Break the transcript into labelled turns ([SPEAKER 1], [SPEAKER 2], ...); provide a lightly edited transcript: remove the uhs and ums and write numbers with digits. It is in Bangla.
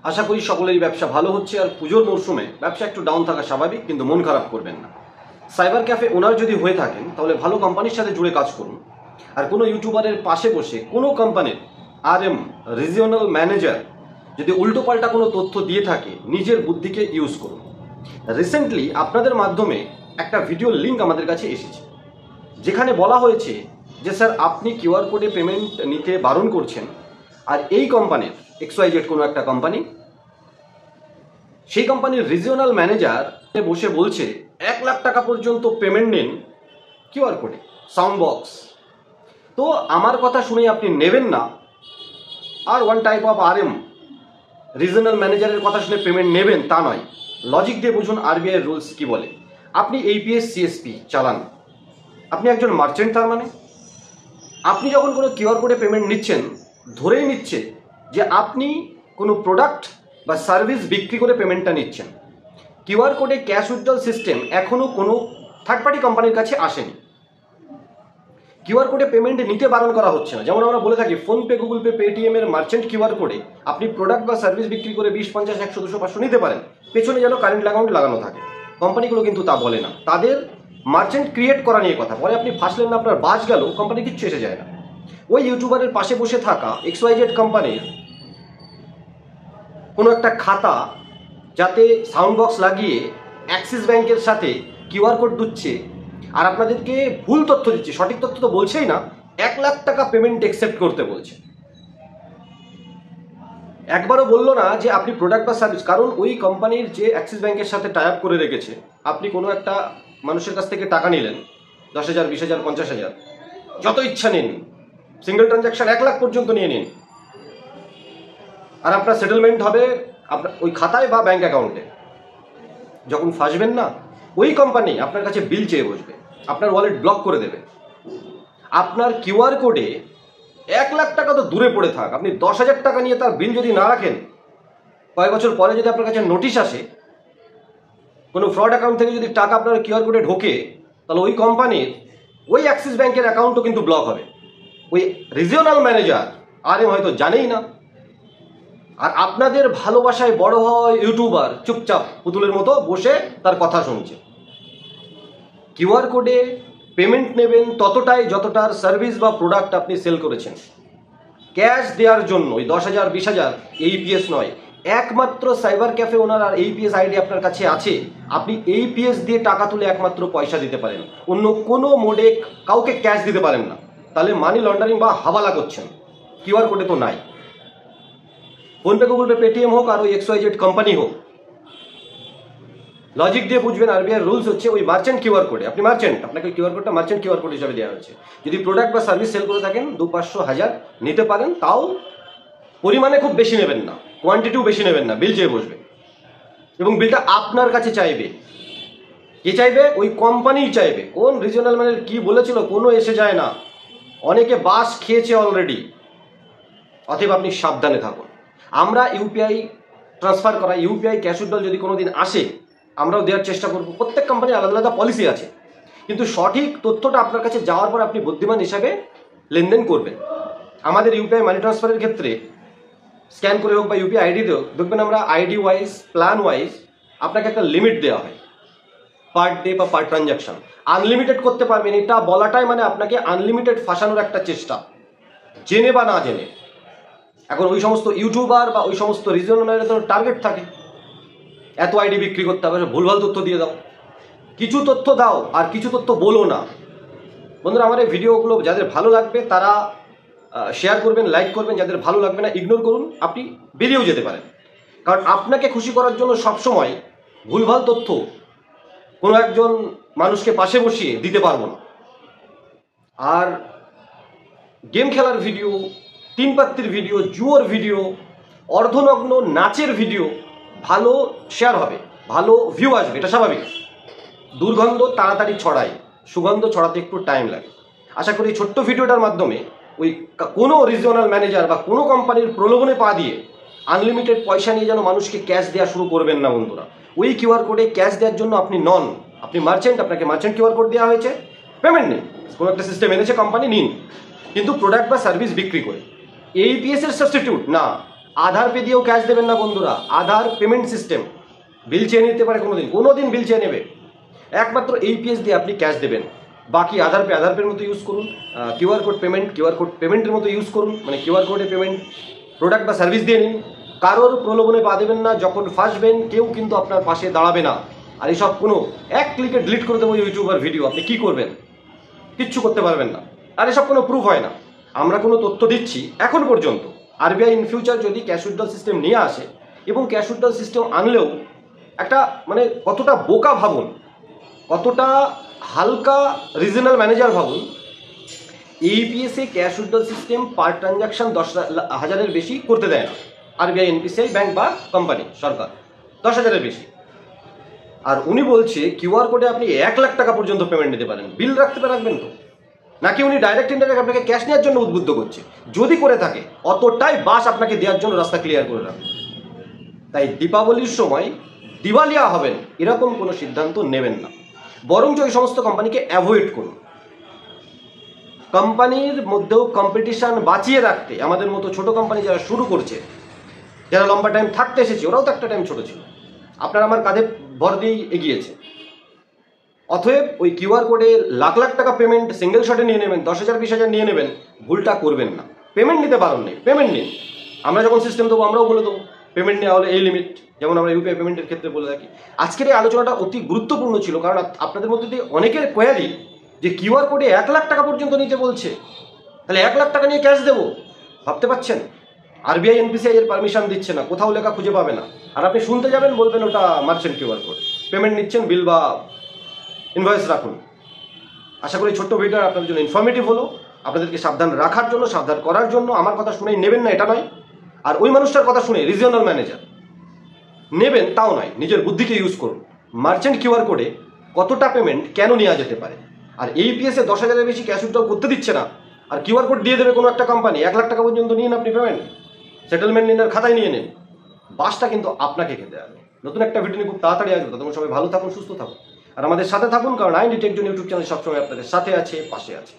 [SPEAKER 1] আশা করি সকলেরই ব্যবসা ভালো হচ্ছে। আর পুজোর মরশুমে ব্যবসা একটু ডাউন থাকা স্বাভাবিক, কিন্তু মন খারাপ করবেন না। সাইবার ক্যাফে ওনার যদি হয়ে থাকেন তাহলে ভালো কোম্পানির সাথে জুড়ে কাজ করুন। আর কোনো ইউটিউবারের পাশে বসে কোনো কোম্পানির RM রিজিওনাল ম্যানেজার যদি উল্টোপাল্টা কোনো তথ্য দিয়ে থাকে, নিজের বুদ্ধিকে ইউজ করুন। রিসেন্টলি আপনাদের মাধ্যমে একটা ভিডিও লিঙ্ক আমাদের কাছে এসেছে, যেখানে বলা হয়েছে যে স্যার আপনি QR কোডে পেমেন্ট নিতে বারণ করছেন। আর এই কোম্পানির XYZ কোনো একটা কোম্পানি, সেই কোম্পানির রিজিওনাল ম্যানেজার বসে বলছে 1 লাখ টাকা পর্যন্ত পেমেন্ট নিন QR কোডে, সাউন্ড বক্স। তো আমার কথা শুনে আপনি নেবেন না, আর one type of RM regional ম্যানেজারের কথা শুনে পেমেন্ট নেবেন তা নয়। লজিক দিয়ে বুঝুন RBI রুলস কি বলে। আপনি APS CSP চালান, আপনি একজন মার্চেন্ট। তার মানে আপনি যখন কোনো QR কোডে পেমেন্ট নিচ্ছেন, ধরেই নিচ্ছে যে আপনি কোনো প্রোডাক্ট বা সার্ভিস বিক্রি করে পেমেন্টটা নিচ্ছেন। QR কোডে ক্যাশ উইথড্রল সিস্টেম এখনও কোনো থার্ড পার্টি কোম্পানির কাছে আসেনি। QR কোডে পেমেন্ট নিতে বারণ করা হচ্ছে না। যেমন আমরা বলে থাকি ফোনপে, গুগল পে, পেটিএম এর মার্চেন্ট QR কোডে আপনি প্রোডাক্ট বা সার্ভিস বিক্রি করে 20, 50, 100, 200, 500 নিতে পারেন, পেছনে যেন কারেন্ট অ্যাকাউন্ট লাগানো থাকে। কোম্পানিগুলো কিন্তু তা বলে না, তাদের মার্চেন্ট ক্রিয়েট করা নিয়ে কথা। পরে আপনি ফাঁসলেন না, আপনার বাস গেল, কোম্পানি কিচ্ছু এসে যায় না। ওই ইউটিউবারের পাশে বসে থাকা XYZ কোম্পানির কোনো একটা খাতা, যাতে সাউন্ড বক্স লাগিয়ে অ্যাক্সিস ব্যাংকের সাথে QR কোড দিচ্ছে আর আপনাদেরকে ভুল তথ্য দিচ্ছে, সঠিক তথ্য তো বলছেই না, 1 লাখ টাকা পেমেন্ট অ্যাকসেপ্ট করতে বলছে। একবারও বললো না যে আপনি প্রোডাক্ট বা সার্ভিস, কারণ ওই কোম্পানির যে অ্যাক্সিস ব্যাংকের সাথে টাই আপ করে রেখেছে, আপনি কোনো একটা মানুষের কাছ থেকে টাকা নিলেন 10,000, 20,000, 50,000, যত ইচ্ছা নিন, সিঙ্গেল ট্রানজ্যাকশন 1 লাখ পর্যন্ত নিয়ে নিন, আর আপনার সেটেলমেন্ট হবে আপনার ওই খাতায় বা ব্যাংক অ্যাকাউন্টে। যখন ফাঁসবেন না, ওই কোম্পানি আপনার কাছে বিল চেয়ে বসবে, আপনার ওয়ালেট ব্লক করে দেবে। আপনার QR কোডে 1 লাখ টাকা তো দূরে পড়ে থাক, আপনি 10,000 টাকা নিয়ে তার বিল যদি না রাখেন, কয়েক বছর পরে যদি আপনার কাছে নোটিশ আসে, কোনো ফ্রড অ্যাকাউন্ট থেকে যদি টাকা আপনার QR কোডে ঢোকে, তাহলে ওই কোম্পানির ওই অ্যাক্সিস ব্যাংকের অ্যাকাউন্টও কিন্তু ব্লক হবে। ওই রিজিওনাল ম্যানেজার RM হয়তো জানেই না। আর আপনাদের ভালোবাসায় বড় হয় ইউটিউবার চুপচাপ পুতুলের মতো বসে তার কথা শুনছে। QR কোডে পেমেন্ট নেবেন ততটাই যতটার সার্ভিস বা প্রোডাক্ট আপনি সেল করেছেন। ক্যাশ দেওয়ার জন্য ওই 10,000, 20,000 APS নয়, একমাত্র সাইবার ক্যাফে ওনার আর APS ID আপনার কাছে আছে, আপনি APS দিয়ে টাকা তুলে একমাত্র পয়সা দিতে পারেন, অন্য কোনো মোডে কাউকে ক্যাশ দিতে পারেন না। তাহলে মানি লন্ডারিং বা হাওয়ালা করছেন। QR কোডে তো নাই। ফোনপে, গুগল পে, পেটিএম হোক আর ওই XYZ কোম্পানি হোক, লজিক দিয়ে বুঝবেন RBI রুলস হচ্ছে ওই মার্চেন্ট QR কোডে, আপনি মার্চেন্ট, আপনাকে QR কোডটা মার্চেন্ট QR কোড হিসাবে দেওয়া হচ্ছে। যদি প্রোডাক্ট বা সার্ভিস সেল করে থাকেন 200, 500, 1000 নিতে পারেন, তাও পরিমাণে খুব বেশি নেবেন না, কোয়ান্টিটিও বেশি নেবেন না, বিল চেয়ে বসবে। এবং বিলটা আপনার কাছে চাইবে। কে চাইবে? ওই কোম্পানিই চাইবে। কোন রিজিওনাল ম্যানেজার কি বলেছিল কোনো এসে যায় না, অনেকে বাস খেয়েছে অলরেডি। অতএব আপনি সাবধানে থাকুন। আমরা UPI ট্রান্সফার করা, UPI ক্যাশ উইথড্রল যদি কোনোদিন আসে, আমরাও দেওয়ার চেষ্টা করব। প্রত্যেক কোম্পানির আলাদা আলাদা পলিসি আছে, কিন্তু সঠিক তথ্যটা আপনার কাছে যাওয়ার পর আপনি বুদ্ধিমান হিসাবে লেনদেন করবেন। আমাদের UPI মানি ট্রান্সফারের ক্ষেত্রে স্ক্যান করে হোক বা UPI ID দিয়েও দেখবেন আমরা ID ওয়াইজ, প্ল্যান ওয়াইজ আপনাকে একটা লিমিট দেওয়া হয় পার ডে বা পার ট্রানজ্যাকশন। আনলিমিটেড করতে পারবেন, এটা বলাটাই মানে আপনাকে আনলিমিটেড ফাঁসানোর একটা চেষ্টা, জেনে বা না জেনে। এখন ওই সমস্ত ইউটিউবার বা ওই সমস্ত রিজিওনাল ম্যানেজারের টার্গেট থাকে এত ID বিক্রি করতে হবে, ভুলভাল তথ্য দিয়ে দাও। কিছু তথ্য দাও আর কিছু তথ্য বলো না। বন্ধুরা, আমার এই ভিডিওগুলো যাদের ভালো লাগবে তারা শেয়ার করবেন, লাইক করবেন, যাদের ভালো লাগবে না ইগনোর করুন, আপনি বেরিয়েও যেতে পারেন। কারণ আপনাকে খুশি করার জন্য সবসময় ভুলভাল তথ্য কোনো একজন মানুষকে পাশে বসিয়ে দিতে পারবো না। আর গেম খেলার ভিডিও, তিন পাত্তির ভিডিও, জুয়োর ভিডিও, অর্ধনগ্ন নাচের ভিডিও ভালো শেয়ার হবে, ভালো ভিউ আসবে, এটা স্বাভাবিক। দুর্গন্ধ তাড়াতাড়ি ছড়ায়, সুগন্ধ ছড়াতে একটু টাইম লাগে। আশা করি ছোট্ট ভিডিওটার মাধ্যমে ওই কোনো রিজিওনাল ম্যানেজার বা কোনো কোম্পানির প্রলোভনে পা দিয়ে আনলিমিটেড পয়সা নিয়ে যেন মানুষকে ক্যাশ দেওয়া শুরু করবেন না বন্ধুরা। ওই QR কোডে ক্যাশ দেওয়ার জন্য আপনি নন, আপনি মার্চেন্ট, আপনাকে মার্চেন্ট QR কোড দেওয়া হয়েছে, পেমেন্ট নিন, কোনো একটা সিস্টেম এনেছে কোম্পানি, নিন, কিন্তু প্রোডাক্ট বা সার্ভিস বিক্রি করে। APS এর সাবস্টিটিউট না, আধার পে দিয়েও ক্যাশ দেবেন না বন্ধুরা। আধার পেমেন্ট সিস্টেম, বিল চেয়ে নিতে পারে কোনোদিন বিল চেয়ে নেবে, একমাত্র ইপিএস দিয়ে আপনি ক্যাশ দেবেন। বাকি আধার পের মতো ইউজ করুন, কিউআর কোড পেমেন্টের মতো ইউজ করুন, মানে কিউআর কোডে পেমেন্ট, প্রোডাক্ট বা সার্ভিস দিয়ে নিন। কারোর প্রলোভনে পা দেবেন না। যখন ফাঁসবেন কেউ কিন্তু আপনার পাশে দাঁড়াবে না। আর এসব কোনো এক ক্লিকে ডিলিট করে দেবো ইউটিউবার ভিডিও, আপনি কি করবেন? কিচ্ছু করতে পারবেন না। আর এসব কোনো প্রুফ হয় না। আমরা কোনো তথ্য দিচ্ছি এখন পর্যন্ত। আরবিআই ইন ফিউচার যদি ক্যাশ উইথড্রল সিস্টেম নিয়ে আসে, এবং ক্যাশ উইথড্রল সিস্টেম আনলেও একটা মানে কতটা বোকা ভাবুন, কতটা হালকা রিজনাল ম্যানেজার ভাবুন। ইপিএসে ক্যাশ উইথড্রল সিস্টেম পার ট্রানজাকশন 10,000-এর বেশি করতে দেয় না আরবিআই, এনপিসিআই, ব্যাংক বা কোম্পানি, সরকার 10,000-এর বেশি। আর উনি বলছে কিউআর কোডে আপনি 1 লাখ টাকা পর্যন্ত পেমেন্ট নিতে পারেন। বিল রাখবেন তো নাকি উনি ডাইরেক্ট ইনডাইরেক্ট আপনাকে ক্যাশ নেওয়ার জন্য উদ্বুদ্ধ করছে? যদি করে থাকে অতটাই বাস আপনাকে দেওয়ার জন্য রাস্তা ক্লিয়ার করে রাখবে। তাই দীপাবলির সময় দিওয়ালিয়া হবেন এরকম কোনো সিদ্ধান্ত নেবেন না, বরঞ্চ ওই সমস্ত কোম্পানিকে অ্যাভয়েড করুন। কোম্পানির মধ্যেও কম্পিটিশন বাঁচিয়ে রাখতে আমাদের মতো ছোট কোম্পানি যারা শুরু করছে, যারা লম্বা টাইম থাকতে এসেছে, ওরাও তো একটা টাইম ছোট ছিল, আপনারা আমার কাঁধে ভর দিয়েই এগিয়েছে। অতএব ওই কিউআর কোডে লাখ লাখ টাকা পেমেন্ট সিঙ্গেল শটে নিয়ে নেবেন, 10,000 20,000 নিয়ে নেবেন, ভুলটা করবেন না। পেমেন্ট নিতে পারেন নেই, পেমেন্ট নিন। আমরা যখন সিস্টেম দেবো আমরাও বলে দেবো পেমেন্ট নেওয়া হলে এই লিমিট, যেমন আমরা ইউপিআই পেমেন্টের ক্ষেত্রে বলে রাখি। আজকের এই আলোচনাটা অতি গুরুত্বপূর্ণ ছিল, কারণ আপনাদের মধ্যে দিয়ে অনেকের কোয়ারি যে কিউআর কোডে 1 লাখ টাকা পর্যন্ত নিতে বলছে, তাহলে 1 লাখ টাকা নিয়ে ক্যাশ দেবো, ভাবতে পারছেন? আরবিআই এনপিসিআই এর পারমিশন দিচ্ছে না, কোথাও লেখা খুঁজে পাবে না। আর আপনি শুনতে যাবেন, বলবেন ওটা মার্চেন্ট কিউআর কোড, পেমেন্ট নিচ্ছেন, বিল বা ইনভয়েস রাখুন। আশা করি ছোট্ট ভিডিও আপনাদের জন্য ইনফরমেটিভ হলো, আপনাদেরকে সাবধান রাখার জন্য, সাবধান করার জন্য। আমার কথা শুনেই নেবেন না এটা নয়, আর ওই মানুষটার কথা শুনে রিজিওনাল ম্যানেজার নেবেন তাও নয়, নিজের বুদ্ধিকে ইউজ করুন। মার্চেন্ট কিউআর কোডে কতটা পেমেন্ট কেন নেওয়া যেতে পারে? আর এইপিএসে 10,000-এর বেশি ক্যাশ উইথড্রল করতে দিচ্ছে না, আর কিউআর কোড দিয়ে দেবে কোনো একটা কোম্পানি, 1 লাখ টাকা পর্যন্ত নিন আপনি পেমেন্ট, সেটেলমেন্ট নিন আর খাতায় নিয়ে নিন। বাসটা কিন্তু আপনাকে খেতে হবে। নতুন একটা ভিডিও নিয়ে খুব তাড়াতাড়ি আসবে, তখন সবাই ভালো থাকুন, সুস্থ থাকুন, আর আমাদের সাথে থাকুন, কারণ আইন ডিটেক্ট ইউটিউব চ্যানেল সবসময় আপনাদের সাথে আছে, পাশে আছে।